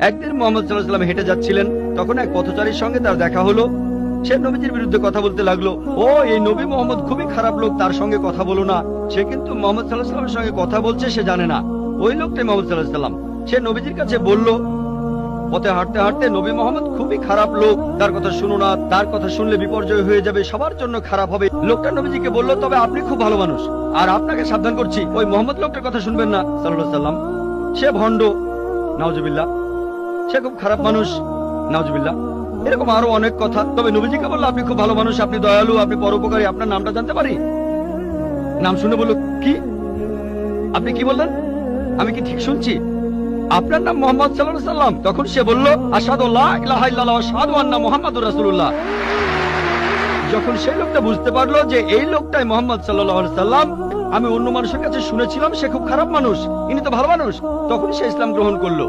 একদিন মোহাম্মদ সাল্লাল্লাহু আলাইহি ওয়াসাল্লাম হেঁটে যাচ্ছিলেন, তখন এক পথচারীর সঙ্গে তার দেখা হলো। সে নবীজির বিরুদ্ধে কথা বলতে লাগলো, ও এই নবী মোহাম্মদ খুবই খারাপ লোক, তার সঙ্গে কথা বলো না। সে কিন্তু মোহাম্মদ সাল্লাল্লাহু আলাইহি ওয়াসাল্লামের সঙ্গে কথা বলছে, সে জানে না ওই লোকটাই মোহাম্মদ সাল্লাল্লাহু আলাইহি ওয়াসাল্লাম। সে নবীজির কাছে বলল, পথে হাঁটতে হাঁটতে নবী মোহাম্মদ খুবই খারাপ লোক, তার কথা শুনো না, তার কথা শুনলে বিপর্যয় হয়ে যাবে, সবার জন্য খারাপ হবে। লোকটা নবীজিকে বলল, তবে আপনি খুব ভালো মানুষ, আর আপনাকে সাবধান করছি ওই মোহাম্মদ লোকটার কথা শুনবেন না সাল্লাল্লাহু আলাইহি ওয়াসাল্লাম। সে ভণ্ড, নাউজুবিল্লাহ, সে খুব খারাপ মানুষ, নাউজুবিল্লাহ। এরকম আরো অনেক কথা। তবে নবীজিকে বলল, আপনি খুব ভালো মানুষ, আপনি দয়ালু, আপনি পরোপকারী, আপনার নামটা জানতে পারি? নাম শুনে বলল, কি? আপনি কি বললেন? আমি কি ঠিক শুনছি? আপনার নাম মোহাম্মদ সাল্লাল্লাহু আলাইহি ওয়াসাল্লাম? তখন সে বলল, আশহাদু আল্লা ইলাহা ইল্লাল্লাহ ওয়া আশহাদু আন্না মুহাম্মাদুর রাসূলুল্লাহ। যখন সেই লোকটা বুঝতে পারলো যে এই লোকটাই মোহাম্মদ সাল্লাল্লাহু আলাইহি ওয়াসাল্লাম, আমি অন্য মানুষের কাছে শুনেছিলাম সে খুব খারাপ মানুষ, ইনি তো ভালো মানুষ, তখন সে ইসলাম গ্রহণ করলো।